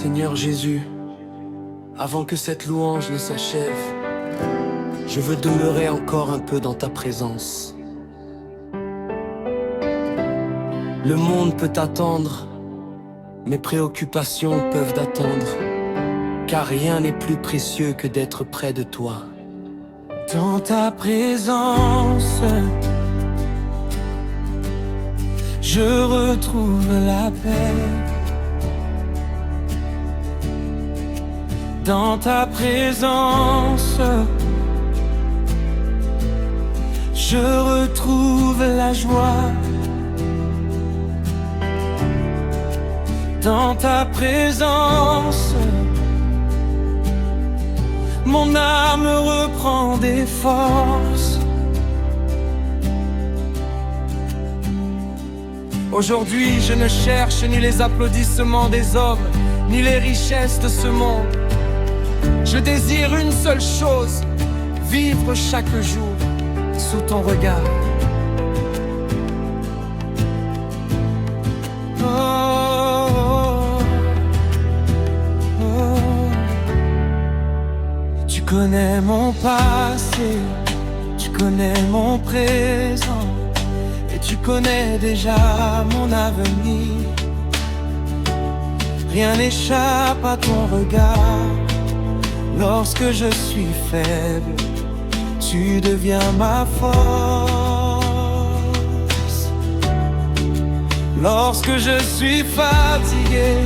Seigneur Jésus, avant que cette louange ne s'achève, je veux demeurer encore un peu dans ta présence. Le monde peut attendre, mes préoccupations peuvent attendre, car rien n'est plus précieux que d'être près de toi. Dans ta présence, je retrouve la paix. Dans ta présence, je retrouve la joie. Dans ta présence, mon âme reprend des forces. Aujourd'hui, je ne cherche ni les applaudissements des hommes, ni les richesses de ce monde. Je désire une seule chose, vivre chaque jour sous ton regard. Tu connais mon passé, tu connais mon présent, et tu connais déjà mon avenir. Rien n'échappe à ton regard. Lorsque je suis faible, tu deviens ma force. Lorsque je suis fatigué,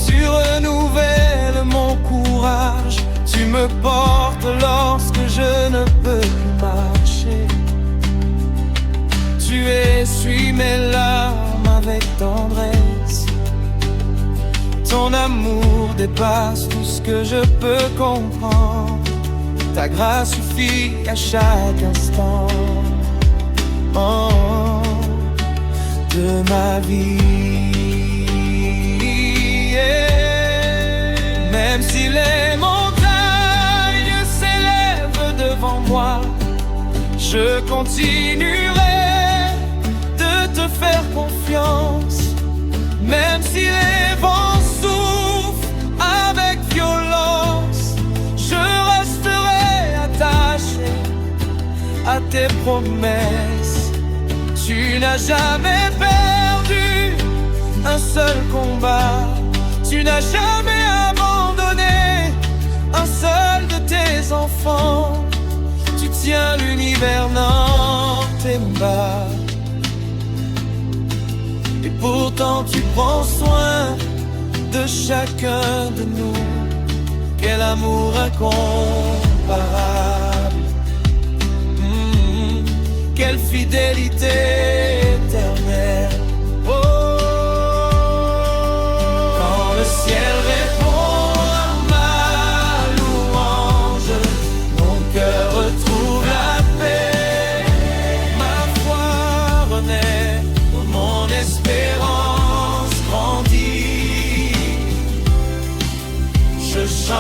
tu renouvelles mon courage. Tu me portes lorsque je ne peux plus marcher. Tu essuies mes larmes avec tendresse. Ton amour dépasse tout ce que je peux comprendre. Ta grâce suffit à chaque instant de ma vie. Même si les montagnes s'élèvent devant moi, je continuerai de te faire confiance. Même si les vents soufflent avec violence, je resterai attaché à tes promesses. Tu n'as jamais perdu un seul combat. Tu n'as jamais abandonné un seul de tes enfants. Tu tiens l'univers dans tes mains. Et pourtant tu prends soin de chacun de nous. Quel amour incomparable, quelle fidélité éternelle. Quand le ciel répond à ma louange, mon cœur retrouve la paix. Ma foi renaît, mon espérance grandit. Je chante,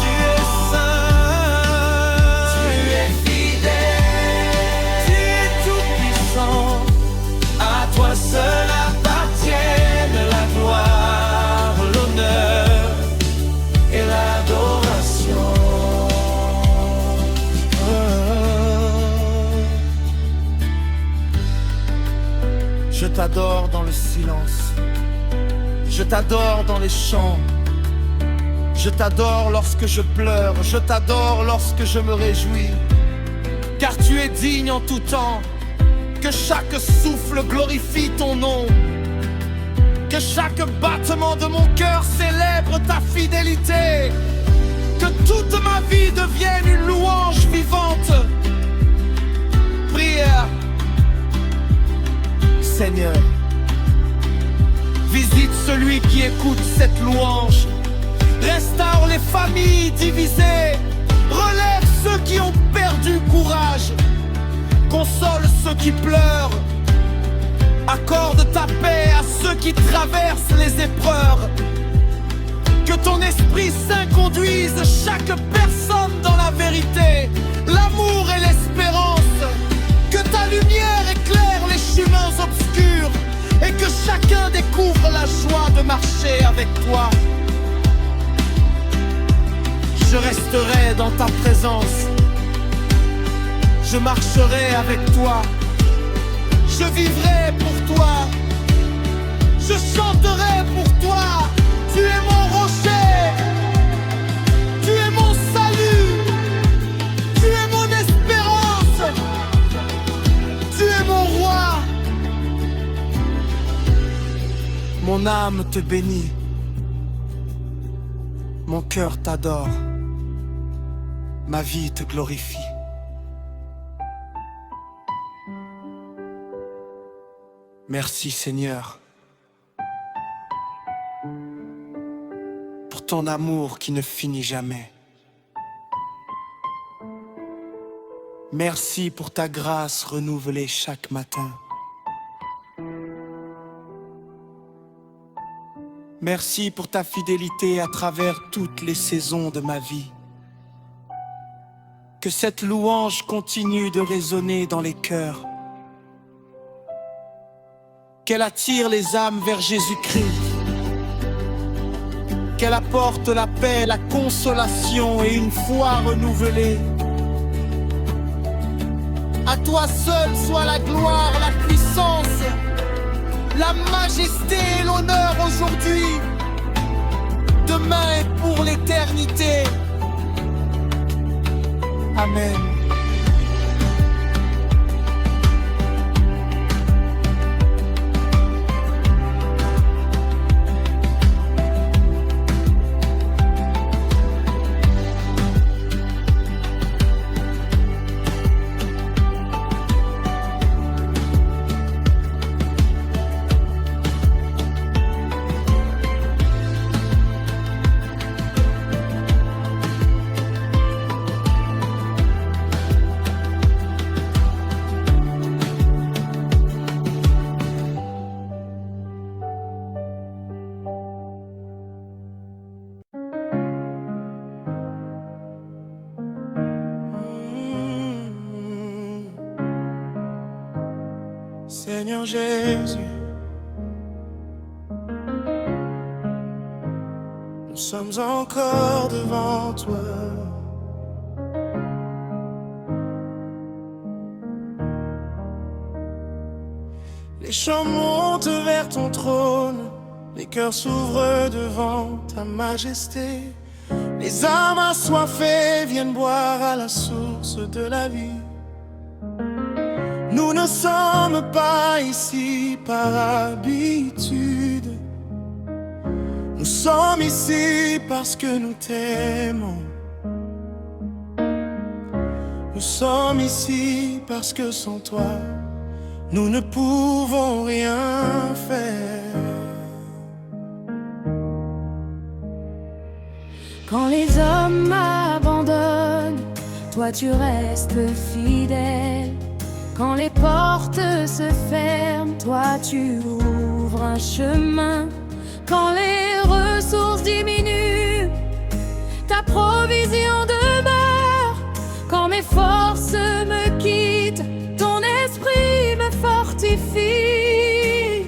tu es saint, tu es fidèle, tu es tout puissant. À toi seul appartiennent la gloire, l'honneur et l'adoration. Je t'adore dans le silence, je t'adore dans les chants, je t'adore lorsque je pleure, je t'adore lorsque je me réjouis. Car tu es digne en tout temps, que chaque souffle glorifie ton nom, que chaque battement de mon cœur célèbre ta fidélité, que toute ma vie devienne une louange vivante. Prière. Seigneur, visite celui qui écoute cette louange. Restaure les familles divisées. Relève ceux qui ont perdu courage. Console ceux qui pleurent. Accorde ta paix à ceux qui traversent les épreuves. Que ton Esprit Saint conduise chaque personne dans la vérité, l'amour et l'espérance. Que ta lumière éclaire les chemins obscurs et que chacun des découvre la joie de marcher avec toi. Je resterai dans ta présence. Je marcherai avec toi. Je vivrai pour toi. Je chanterai pour toi. Tu es mon rocher. Tu es mon salut. Tu es mon espérance. Tu es mon roi. Mon âme te bénit. Mon cœur t'adore. Ma vie te glorifie. Merci Seigneur pour ton amour qui ne finit jamais. Merci pour ta grâce renouvelée chaque matin. Merci pour ta fidélité à travers toutes les saisons de ma vie. Que cette louange continue de résonner dans les cœurs. Qu'elle attire les âmes vers Jésus-Christ. Qu'elle apporte la paix, la consolation et une foi renouvelée. À toi seul soit la gloire, la puissance, la majesté et l'honneur aujourd'hui, demain et pour l'éternité. Amen. Seigneur Jésus, nous sommes encore devant toi. Les chants montent vers ton trône, les cœurs s'ouvrent devant ta majesté. Les âmes assoiffées viennent boire à la source de la vie. Nous ne sommes pas ici par habitude. Nous sommes ici parce que nous t'aimons. Nous sommes ici parce que sans toi, nous ne pouvons rien faire. Quand les hommes m'abandonnent, toi tu restes fidèle. Quand les portes se ferment, toi tu ouvres un chemin. Quand les ressources diminuent, ta provision demeure. Quand mes forces me quittent, ton esprit me fortifie.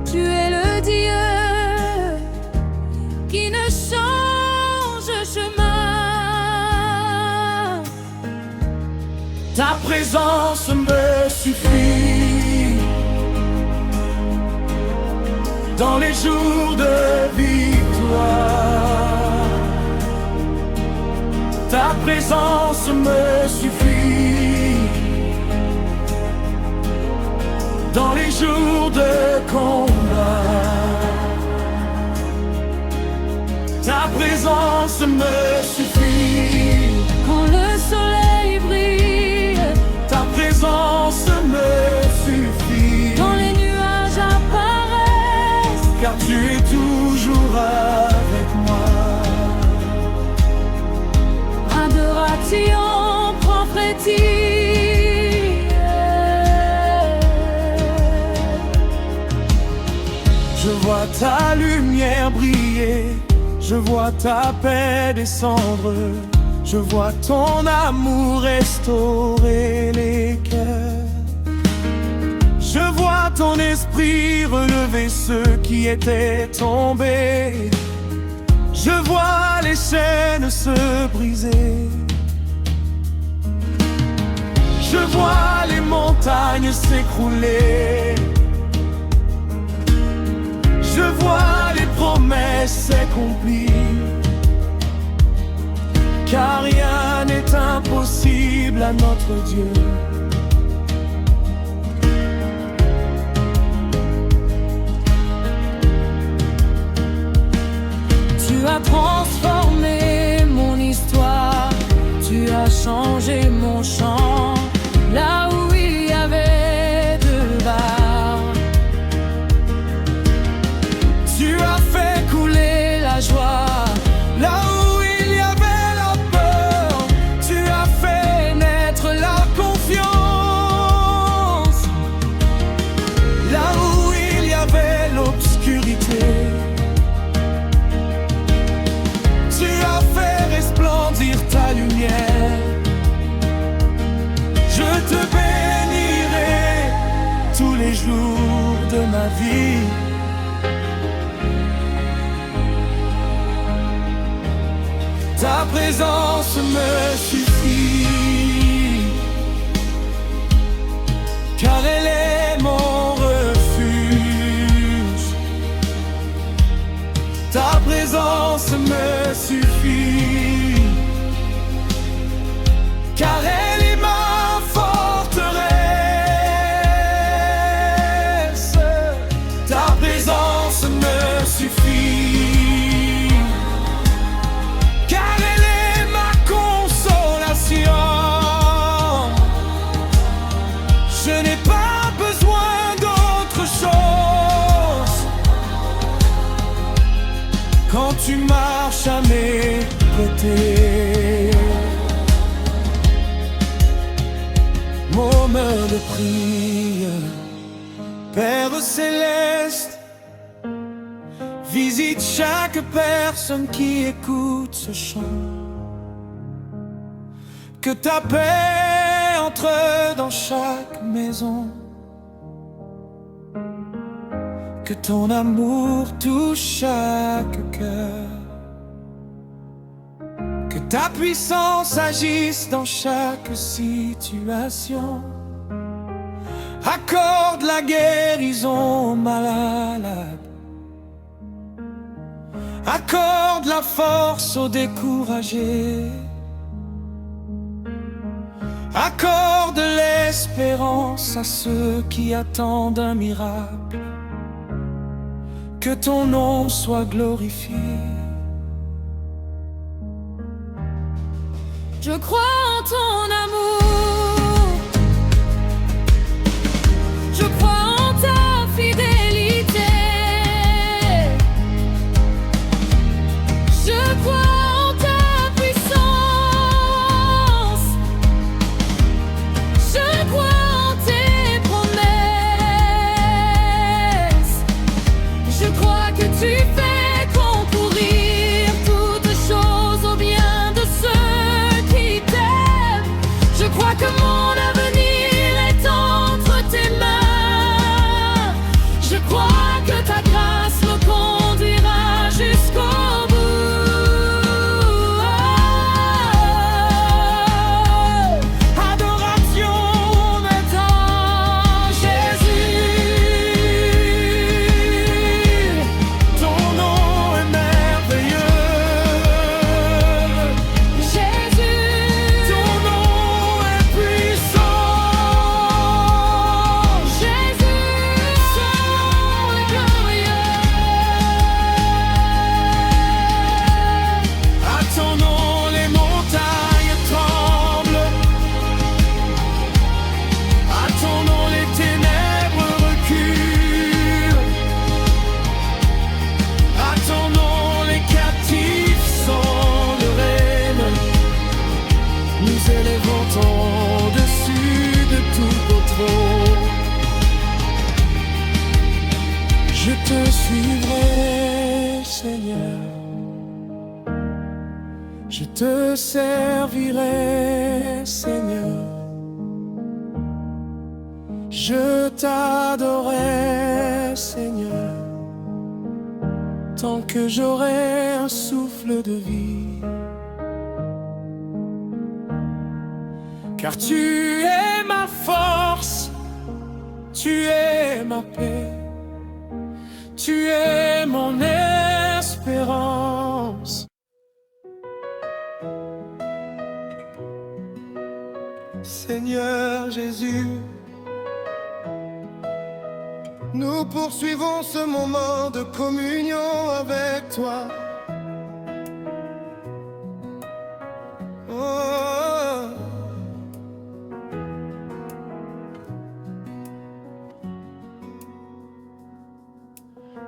Tu es le Dieu qui ne change chemin. Ta présence me suffit dans les jours de victoire. Ta présence me suffit dans les jours de combat. Ta présence me suffit quand le soleil brille. Ta présence me suffit quand les nuages apparaissent. Car tu es toujours avec moi. Adoration prophétique. Je vois ta lumière briller, je vois ta paix descendre, je vois ton amour restaurer les cœurs. Je vois ton esprit relever ceux qui étaient tombés. Je vois les chaînes se briser. Je vois les montagnes s'écrouler. Je vois les promesses s'accomplir. Car rien n'est impossible à notre Dieu. Tu as transformé mon histoire, tu as changé mon chant, là où il y avait de barres. Tu as fait couler la joie, là où il y avait la peur. Tu as fait naître la confiance, là où il y avait l'obscurité. Tu as fait resplendir ta lumière. Je te bénirai tous les jours de ma vie. Ta présence me suffit, car elle est mon refuge. Ta présence me suffit, car elle est ma forteresse. Ta présence me suffit, car elle est ma consolation. Je n'ai pas besoin d'autre chose quand tu marches à mes côtés. Môme de prière, Père céleste, visite chaque personne qui écoute ce chant. Que ta paix entre dans chaque maison. Que ton amour touche chaque cœur. Que ta puissance agisse dans chaque situation. Accorde la guérison aux malades. Accorde la force aux découragés. Accorde l'espérance à ceux qui attendent un miracle. Que ton nom soit glorifié. Je crois en ton amour, je crois en ta fidélité. Je crois en ta puissance. Je crois en tes promesses. Je crois que tu fais concourir toutes choses au bien de ceux qui t'aiment. Je crois que mon avenir est entre tes mains. Je crois que ta grâce me conduira jusqu'au bout. Adoration maintenant, Jésus. Ton nom est merveilleux. Jésus, Ton nom est puissant. Jésus, son nom est glorieux. À ton nom les montagnes tremblent. À ton nom les ténèbres reculent. À ton nom les captifs sont le règne. Nous élevons ton dessus de tout autre. Je te suivrai, Seigneur. Je te servirai, Seigneur. Je t'adorerai, Seigneur, tant que j'aurai un souffle de vie. Car tu es ma force, tu es ma paix, tu es mon espérance. Seigneur Jésus, nous poursuivons ce moment de communion avec toi. Oh.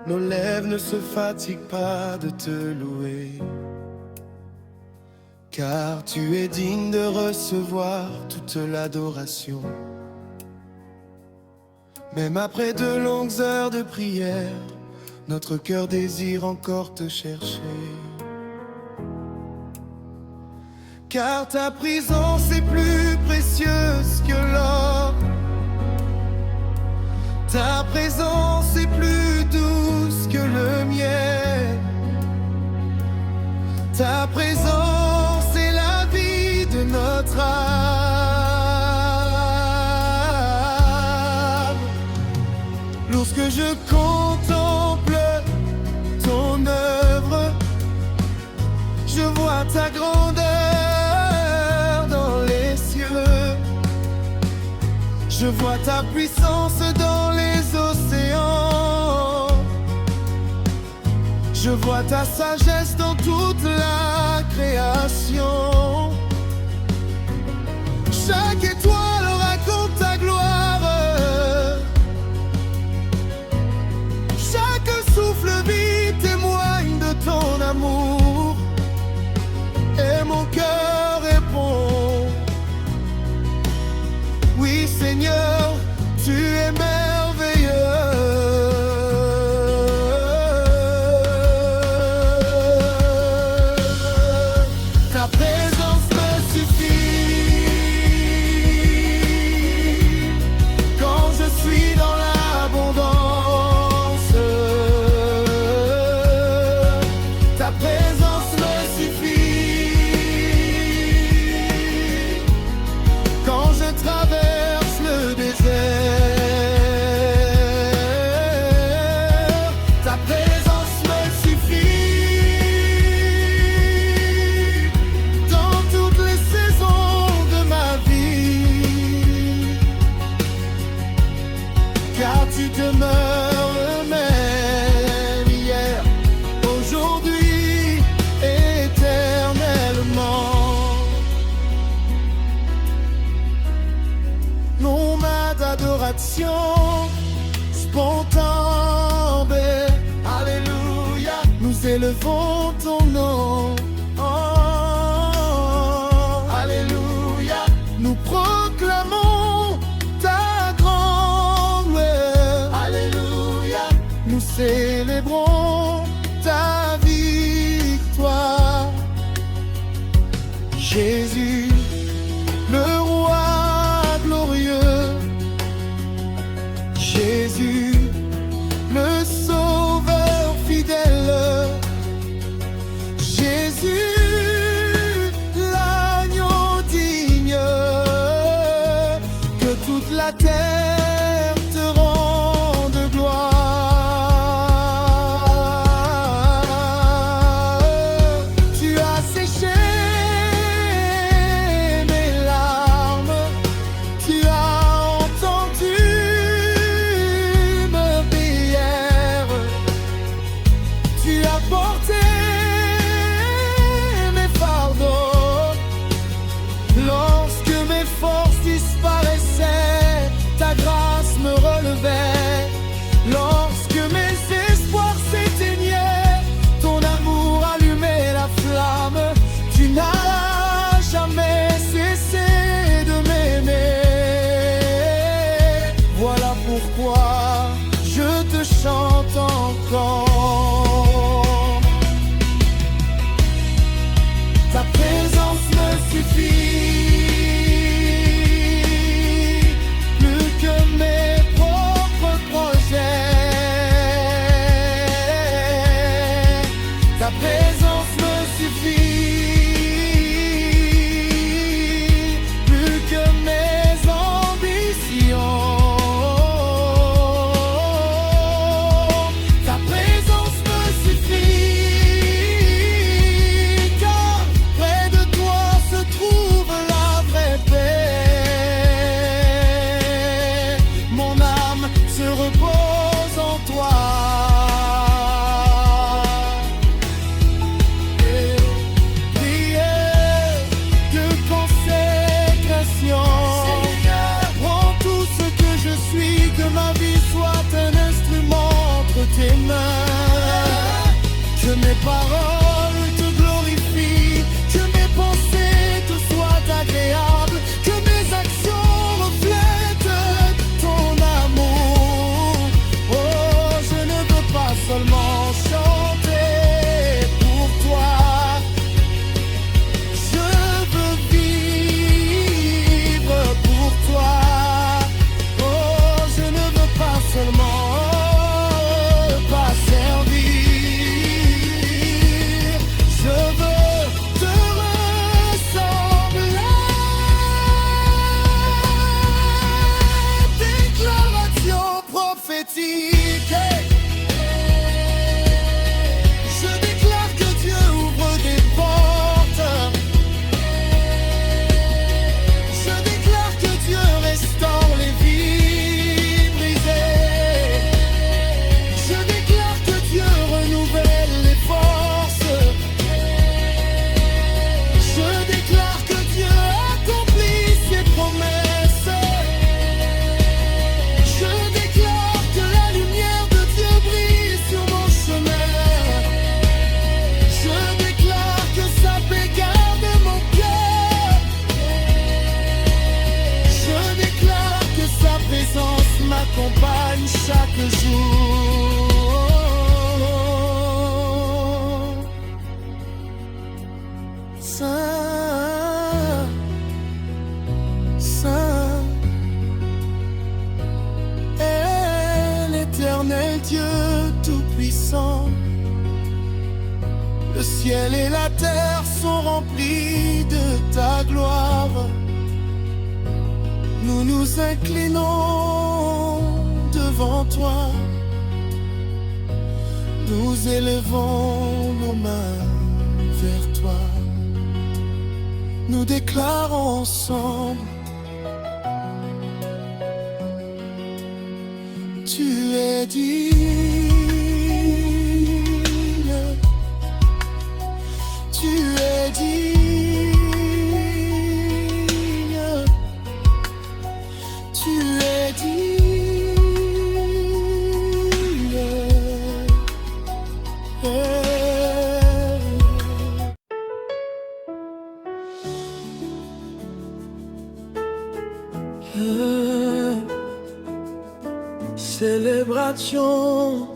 Nos lèvres ne se fatiguent pas de te louer, car tu es digne de recevoir toute l'adoration. Même après de longues heures de prière, notre cœur désire encore te chercher. Car ta présence est plus précieuse que l'or, ta présence est plus douce que le miel, ta présence est la vie de notre âme. Lorsque je contemple ton œuvre, je vois ta grandeur dans les cieux, je vois ta puissance dans les océans, je vois ta sagesse dans toute la création. Chaque étoile raconte ta gloire, chaque souffle vie témoigne de ton amour, et mon cœur répond: oui Seigneur, tu es merveilleux. Ta présence me suffit quand je suis dans l'abondance. Ta présence me suffit quand je traverse le désert. Ta présence me suffit dans toutes les saisons de ma vie, car tu demeures le même hier, aujourd'hui, éternellement. Nomade d'adoration spontanée, alléluia, nous élevons ton nom. Oh, alléluia, nous proclamons ta grande gloire. Alléluia, nous célébrons ta victoire. Jésus, le roi glorieux, Jésus, le sauveur fidèle, Jésus, l'agneau digne, que toute la terre te rende gloire. Tu as séché mes larmes, tu as entendu me prière, tu as porté mes fardeaux. Lorsque mes forces disparaissaient, ta grâce me relevait. Lorsque mes espoirs s'éteignaient, ton amour allumait la flamme. Tu n'as jamais cessé de m'aimer. Voilà pourquoi je te chante encore. Ta présence me suffit, plus que mes se repose en toi. Ma vie soit un instrument entre tes mains. Que mes paroles te glorifient, que mes pensées te soient agréables, que mes actions reflètent ton amour. Oh, je ne veux pas seulement chanter pour toi, je veux vivre pour toi. Seulement pas servir, je veux te ressembler. Déclaration prophétique. Je déclare que Dieu ouvre des portes. Je déclare que Dieu restaure les vies. M'accompagne chaque jour. Saint, Saint est l'Éternel Dieu Tout-Puissant. Le ciel et la terre sont remplis de ta gloire. Nous nous inclinons devant toi, nous élevons nos mains vers toi, nous déclarons ensemble: tu es digne, tu es digne. Célébration.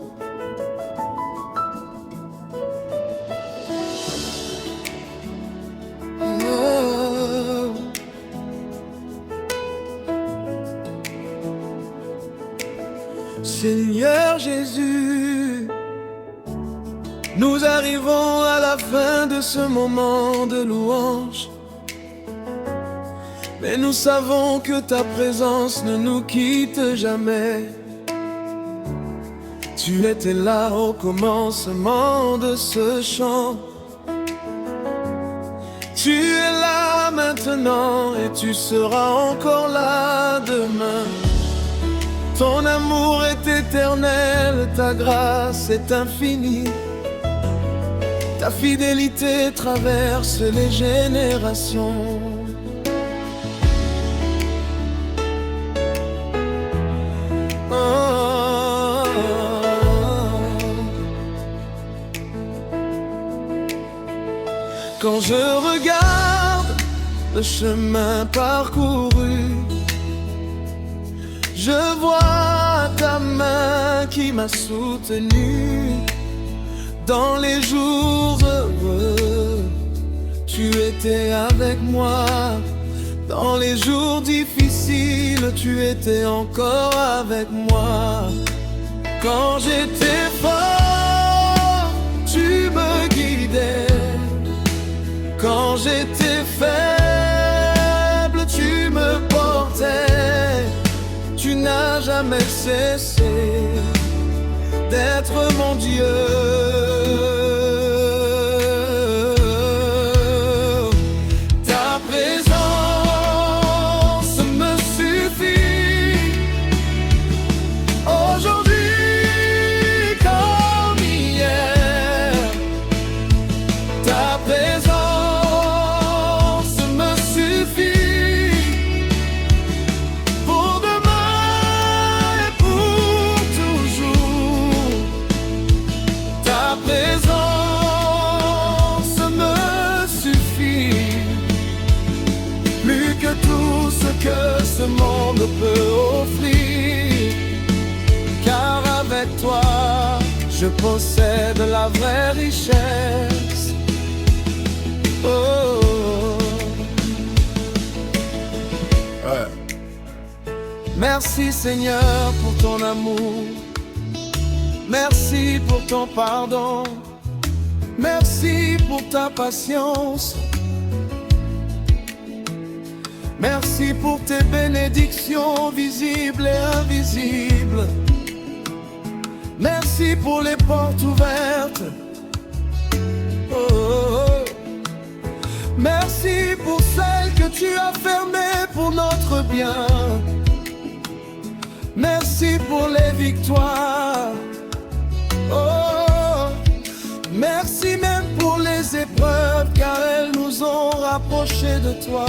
Seigneur Jésus, nous arrivons à la fin de ce moment de louange. Mais nous savons que ta présence ne nous quitte jamais. Tu étais là au commencement de ce chant. Tu es là maintenant et tu seras encore là demain. Ton amour est éternel, ta grâce est infinie. Ta fidélité traverse les générations. Quand je regarde le chemin parcouru, je vois ta main qui m'a soutenu. Dans les jours heureux, tu étais avec moi. Dans les jours difficiles, tu étais encore avec moi. Quand j'étais fort, tu me guidais. Quand j'étais faible, tu me portais. Tu n'as jamais cessé d'être mon Dieu. Ta présence me suffit. Oh, ne peut offrir. Car avec toi, je possède la vraie richesse. Oh. Ouais. Merci Seigneur pour ton amour. Merci pour ton pardon. Merci pour ta patience. Merci pour tes bénédictions visibles et invisibles. Merci pour les portes ouvertes. Oh, oh, oh. Merci pour celles que tu as fermées pour notre bien. Merci pour les victoires. Oh, merci même pour les épreuves, car elles nous ont rapprochés de toi.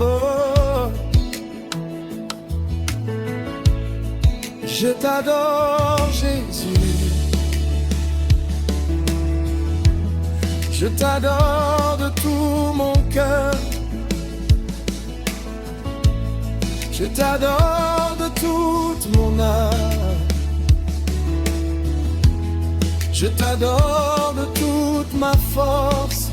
Oh, je t'adore Jésus. Je t'adore de tout mon cœur. Je t'adore de toute mon âme. Je t'adore de toute ma force.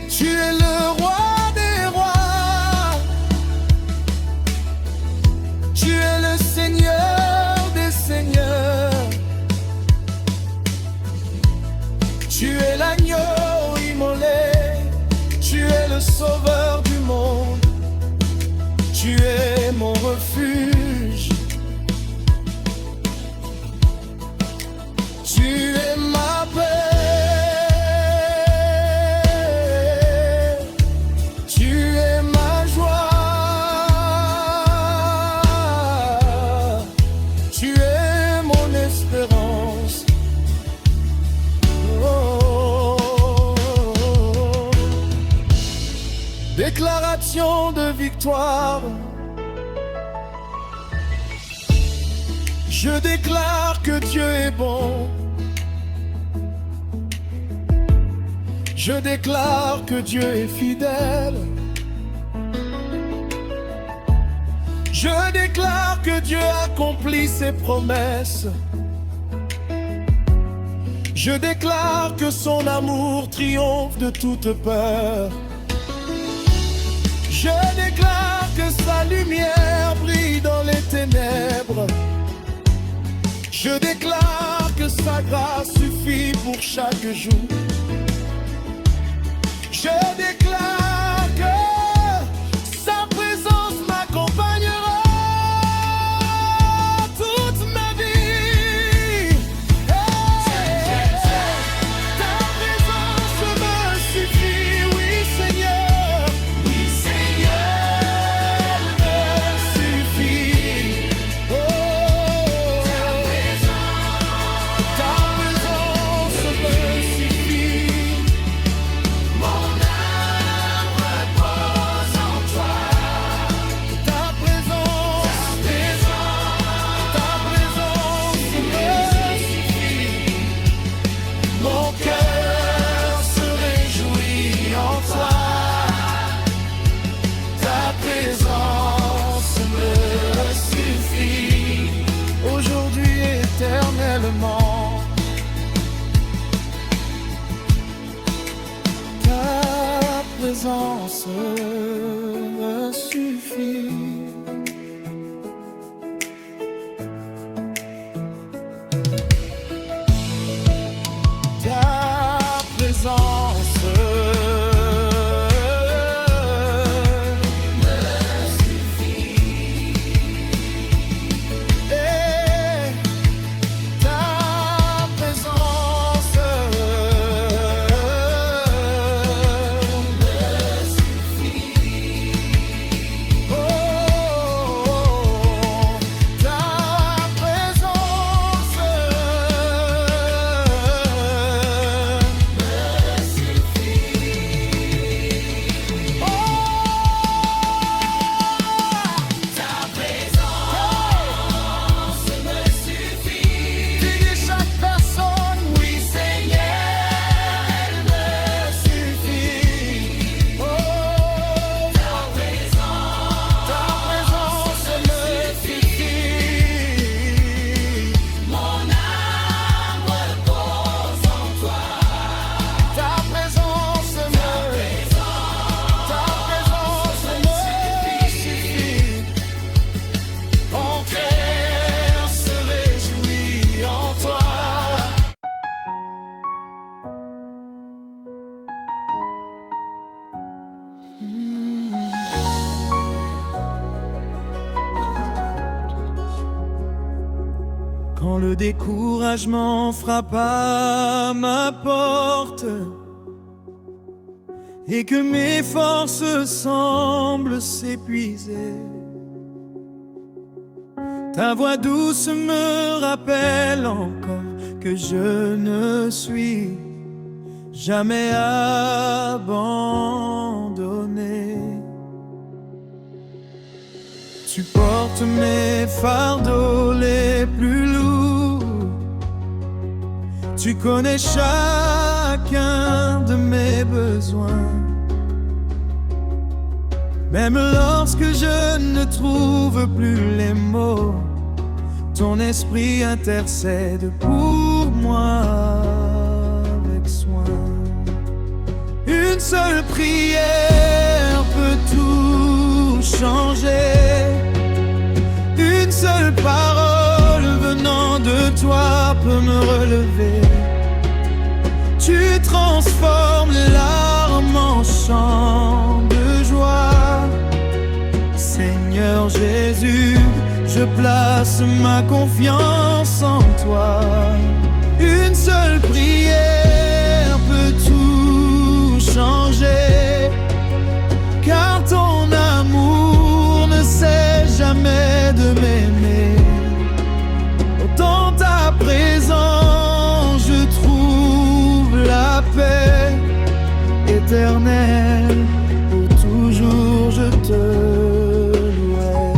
Tu es le roi des rois. Tu es le Seigneur des seigneurs. Tu es l'agneau immolé. Tu es le sauveur du monde. Tu es mon refuge. Tu es ma paix. Tu es ma joie. Tu es mon espérance. Oh. Déclaration de victoire. Je déclare que Dieu est bon. Je déclare que Dieu est fidèle. Je déclare que Dieu accomplit ses promesses. Je déclare que son amour triomphe de toute peur. Je déclare que sa lumière brille dans les ténèbres. Je déclare que sa grâce suffit pour chaque jour. Je déclare que sa présence m'accompagnera toute ma vie. Hey, ta présence me suffit, oui Seigneur. Oui Seigneur, me suffit. Oh, ta présence me suffit. Ta présence me suffit. Ta présence me suffit. Et ta présence me suffit. Quand le découragement frappe à ma porte et que mes forces semblent s'épuiser, ta voix douce me rappelle encore que je ne suis jamais abandonné. Tu portes mes fardeaux les plus lourds, tu connais chacun de mes besoins. Même lorsque je ne trouve plus les mots, ton esprit intercède pour moi avec soin. Une seule prière peut tout changer. Une seule parole venant de toi peut me relever. Tu transformes les larmes en chants de joie. Seigneur Jésus, je place ma confiance en toi. Une seule prière peut tout changer, car ton amour ne cesse jamais de m'aimer. Dans ta présence, je trouve la paix éternelle. Pour toujours, je te louerai.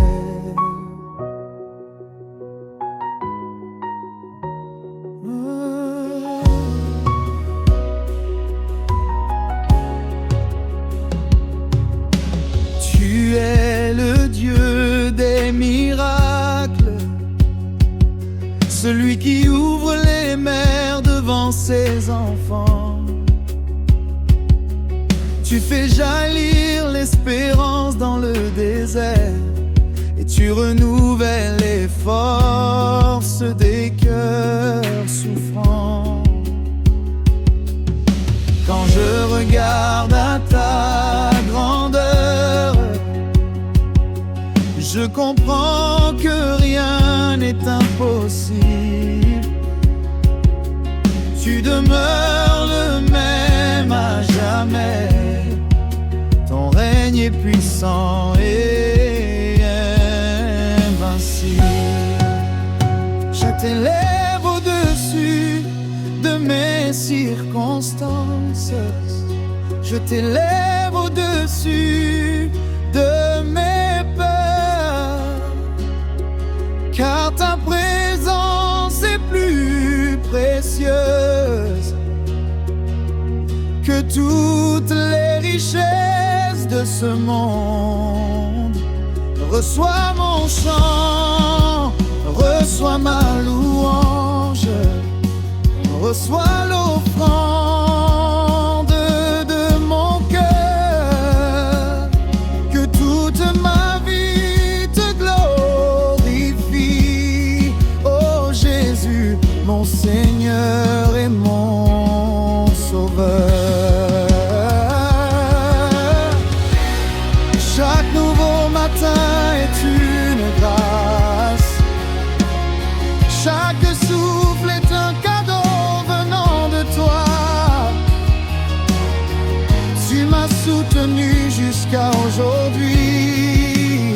Tu es le Dieu des miracles, celui qui ouvre les mers devant ses enfants. Tu fais jaillir l'espérance dans le désert, et tu renouvelles les forces des cœurs souffrants. Quand je regarde à ta grandeur, je comprends que rien n'est impossible. Tu demeures le même à jamais. Ton règne est puissant et invincible. Je t'élève au-dessus de mes circonstances. Je t'élève au-dessus de mes peurs, car ta présence est plus précieuse que toutes les richesses de ce monde. Reçois mon chant, reçois ma louange, reçois l'offrande de mon cœur. Que toute ma vie te glorifie, ô Jésus, mon Seigneur et mon Sauveur. Chaque nouveau matin est une grâce, chaque souffle est un cadeau venant de toi. Tu m'as soutenu jusqu'à aujourd'hui,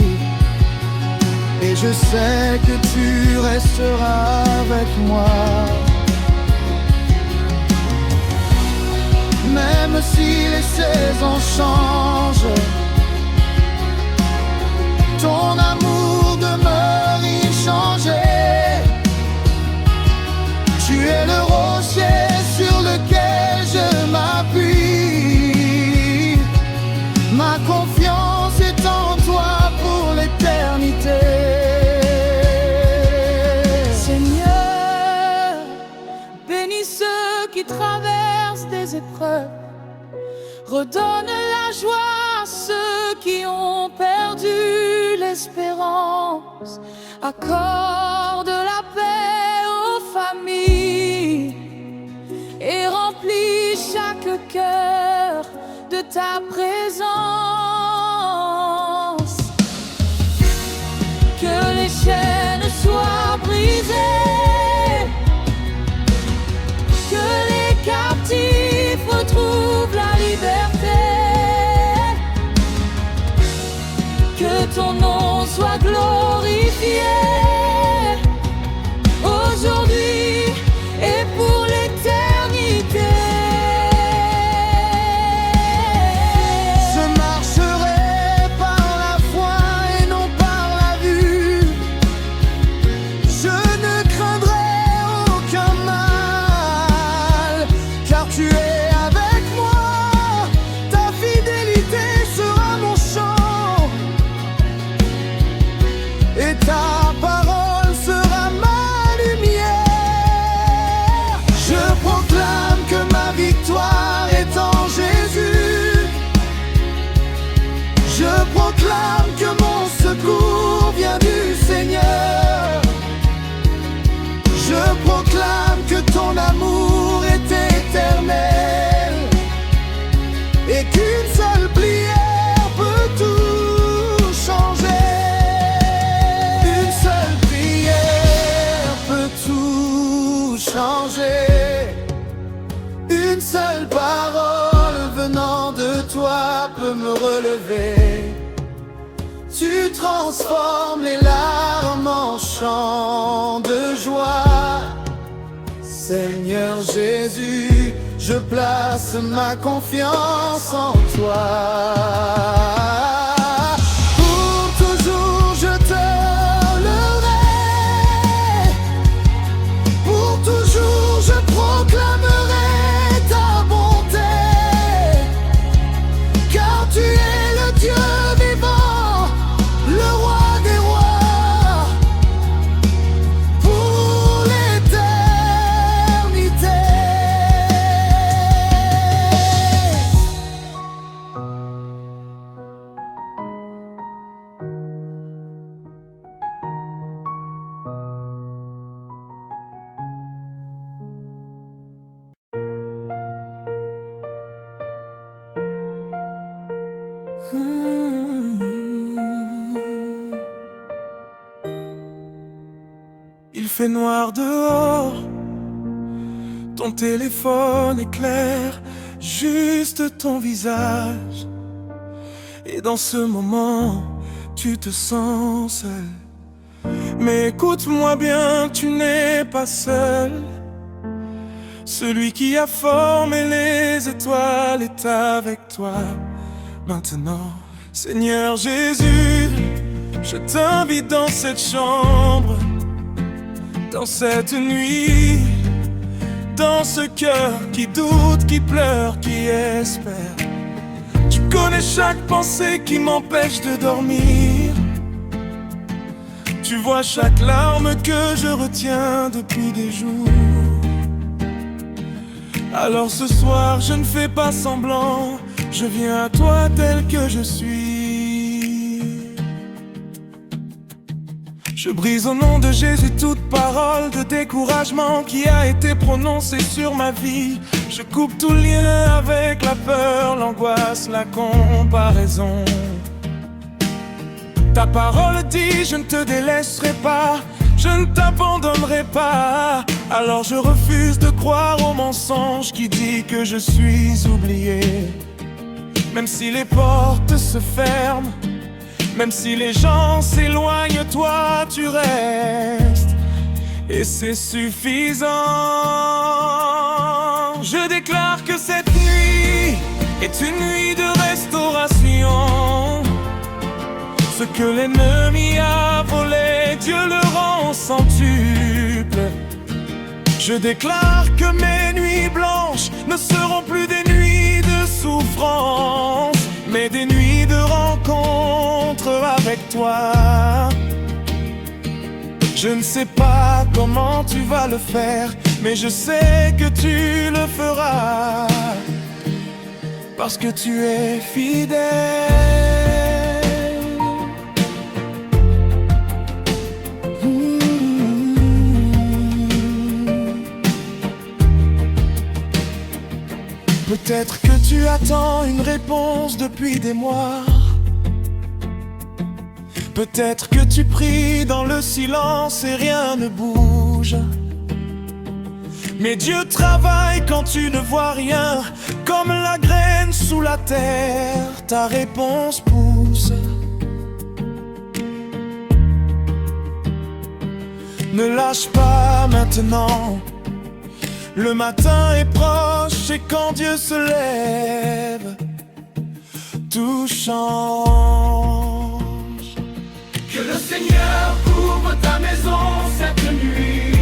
et je sais que tu resteras avec moi. Même si les saisons changent, ton amour demeure inchangé. Tu es le rocher sur lequel je m'appuie. Ma confiance est en toi pour l'éternité. Seigneur, bénis ceux qui traversent des épreuves. Redonne la joie à ceux qui ont perdu l'espérance. Accorde la paix aux familles et remplis chaque cœur de ta présence. Que les chaînes soient brisées, ton nom soit glorifié, aujourd'hui et pour l'éternité. Je marcherai par la foi et non par la vue. Je ne craindrai aucun mal, car tu es avec moi. Ta fidélité sera mon chant, et ta parole sera ma lumière. Je proclame que ma victoire est en Jésus. Je proclame que mon secours vient du Seigneur. Je proclame que ton amour est éternel, et qu'une seule prière peut tout changer. Une seule prière peut tout changer. Une seule parole venant de toi peut me relever. Tu transformes les larmes en chants de joie. Seigneur Jésus, je place ma confiance en toi. Pour toujours je te louerai. Pour toujours je proclamerai ta bonté, car tu es le Dieu vivant, le roi des rois, pour l'éternité. Il fait noir dehors, ton téléphone éclaire juste ton visage, et dans ce moment, tu te sens seul. Mais écoute-moi bien, tu n'es pas seul. Celui qui a formé les étoiles est avec toi maintenant. Seigneur Jésus, je t'invite dans cette chambre, dans cette nuit, dans ce cœur qui doute, qui pleure, qui espère. Tu connais chaque pensée qui m'empêche de dormir. Tu vois chaque larme que je retiens depuis des jours. Alors ce soir je ne fais pas semblant, je viens à toi tel que je suis. Je brise au nom de Jésus toute parole de découragement qui a été prononcée sur ma vie. Je coupe tout lien avec la peur, l'angoisse, la comparaison. Ta parole dit, je ne te délaisserai pas, je ne t'abandonnerai pas. Alors je refuse de croire au mensonge qui dit que je suis oublié. Même si les portes se ferment, même si les gens s'éloignent, toi tu restes, et c'est suffisant. Je déclare que cette nuit est une nuit de restauration. Ce que l'ennemi a volé, Dieu le rend centuple. Je déclare que mes nuits blanches ne seront plus des nuits de souffrance, mais des nuits de rencontre avec toi. Je ne sais pas comment tu vas le faire, mais je sais que tu le feras, parce que tu es fidèle. Peut-être que tu attends une réponse depuis des mois. Peut-être que tu pries dans le silence et rien ne bouge. Mais Dieu travaille quand tu ne vois rien. Comme la graine sous la terre, ta réponse pousse. Ne lâche pas maintenant. Le matin est proche et quand Dieu se lève, tout change. Que le Seigneur couvre ta maison cette nuit.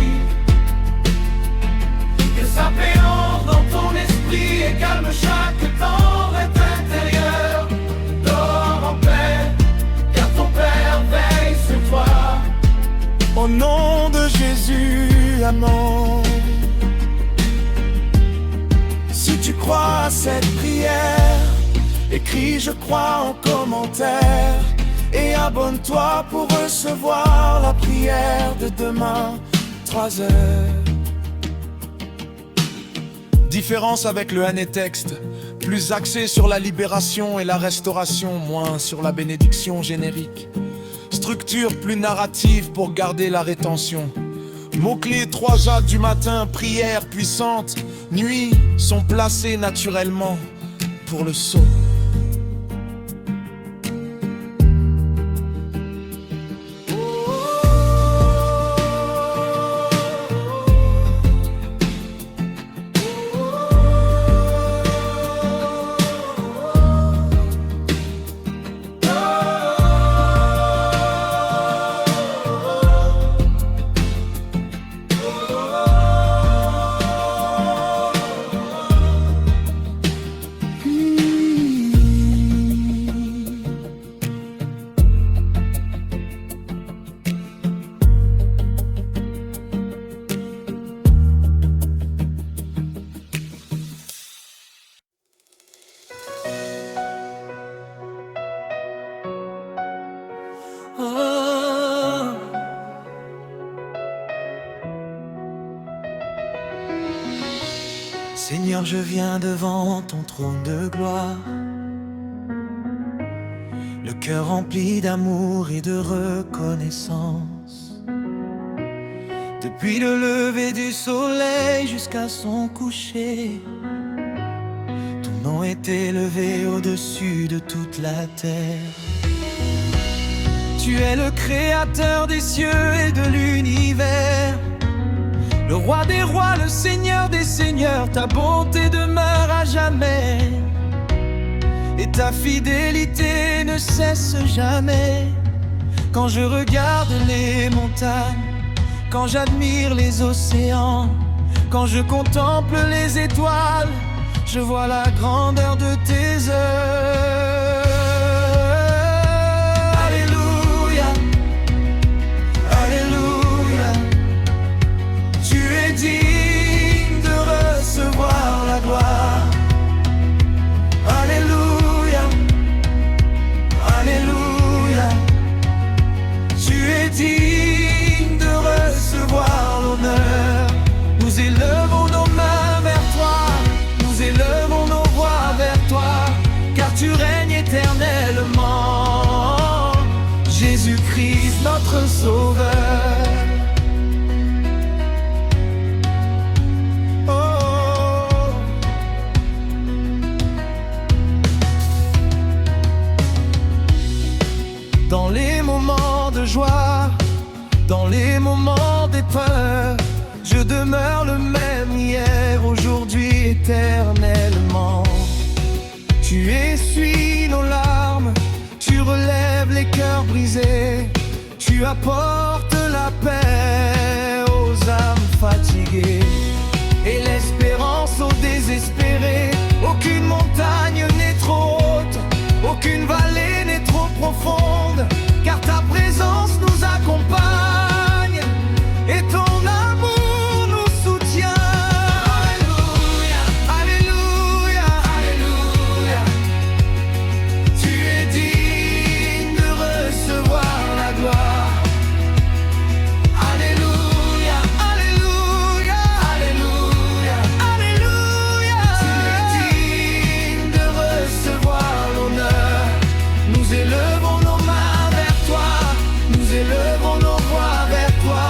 Que sa paix entre dans ton esprit et calme chaque tempête intérieure. Dors en paix, car ton Père veille sur toi. Au nom de Jésus, amen. Si tu crois à cette prière, écris je crois en commentaire et abonne-toi pour recevoir la prière de demain, 3 heures. Différence avec le Hanétexte, plus axé sur la libération et la restauration, moins sur la bénédiction générique. Structure plus narrative pour garder la rétention. Mots-clés 3A du matin, prière puissante, nuit sont placés naturellement pour le saut. Seigneur, je viens devant ton trône de gloire, le cœur rempli d'amour et de reconnaissance. Depuis le lever du soleil jusqu'à son coucher, ton nom est élevé au-dessus de toute la terre. Tu es le créateur des cieux et de l'univers, le roi des rois, le seigneur des seigneurs. Ta bonté demeure à jamais et ta fidélité ne cesse jamais. Quand je regarde les montagnes, quand j'admire les océans, quand je contemple les étoiles, je vois la grandeur de tes œuvres. Alléluia, Alléluia. Tu es digne de recevoir la gloire. Alléluia, Alléluia. Tu es digne de recevoir l'honneur. Nous élevons nos mains vers toi, nous élevons nos voix vers toi, car tu règnes éternellement, Jésus-Christ notre Sauveur. Dans les moments de joie, dans les moments d'épreuve, je demeure le même hier, aujourd'hui, éternellement. Tu essuies nos larmes, tu relèves les cœurs brisés, tu apportes la paix aux âmes fatiguées et l'espérance aux désespérés. Aucune montagne n'est trop haute, aucune vallée n'est trop profonde, car ta présence nous accompagne et ton amour nous soutient. Alléluia, Alléluia, Alléluia. Tu es digne de recevoir la gloire. Alléluia, Alléluia, Alléluia, Alléluia. Tu es digne de recevoir l'honneur. Nous élevons nos mains vers toi, nous élevons nos voix vers toi,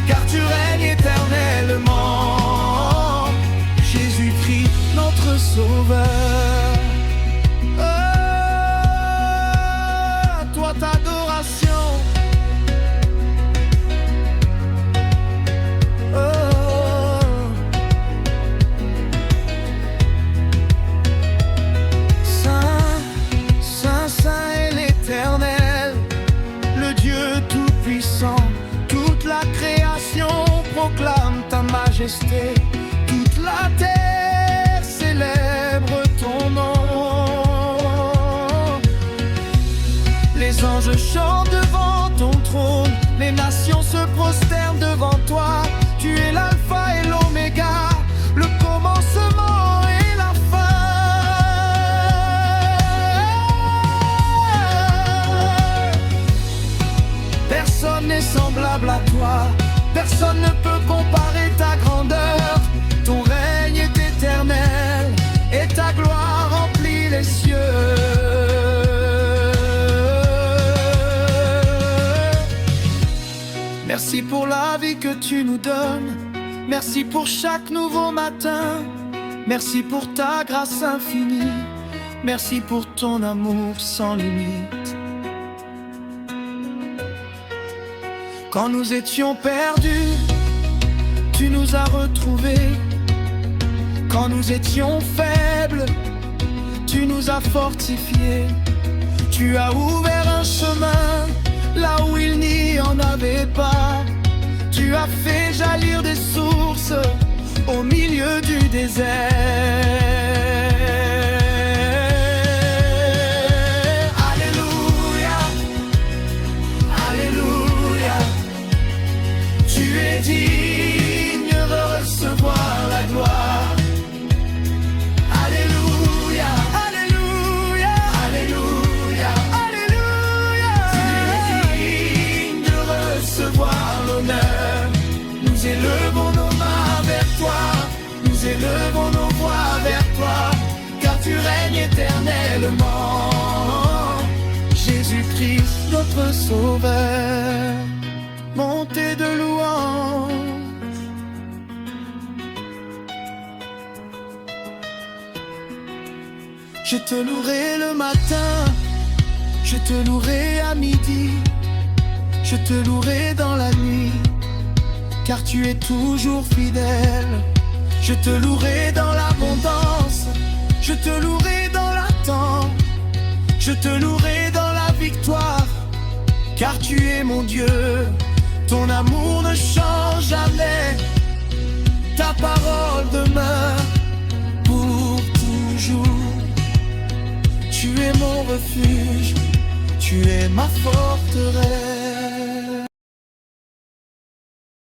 car tu règnes éternellement, Jésus-Christ notre Sauveur. À toi ta adoration. majesté. Toute la terre célèbre ton nom. Les anges chantent devant ton trône, les nations se prosternent devant toi. Tu es l'alpha et l'oméga, le commencement et la fin. Personne n'est semblable à toi, personne ne peut comparer ta grandeur. Ton règne est éternel et ta gloire remplit les cieux. Merci pour la vie que tu nous donnes, merci pour chaque nouveau matin, merci pour ta grâce infinie, merci pour ton amour sans limite. Quand nous étions perdus, tu nous as retrouvés. Quand nous étions faibles, tu nous as fortifiés. Tu as ouvert un chemin là où il n'y en avait pas. Tu as fait jaillir des sources au milieu du désert. Alléluia, Alléluia. Tu es digne de recevoir la gloire. Alléluia, Alléluia, Alléluia, Alléluia. Tu es digne de recevoir l'honneur. Nous élevons nos mains vers toi, nous élevons nos voix vers toi, car tu règnes éternellement. Jésus-Christ, notre Sauveur, montez de louange. Je te louerai le matin, je te louerai à midi, je te louerai dans la nuit, car tu es toujours fidèle. Je te louerai dans l'abondance, je te louerai dans l'attente, je te louerai dans la victoire, car tu es mon Dieu. Ton amour ne change jamais, ta parole demeure pour toujours. Tu es mon refuge, tu es ma forteresse.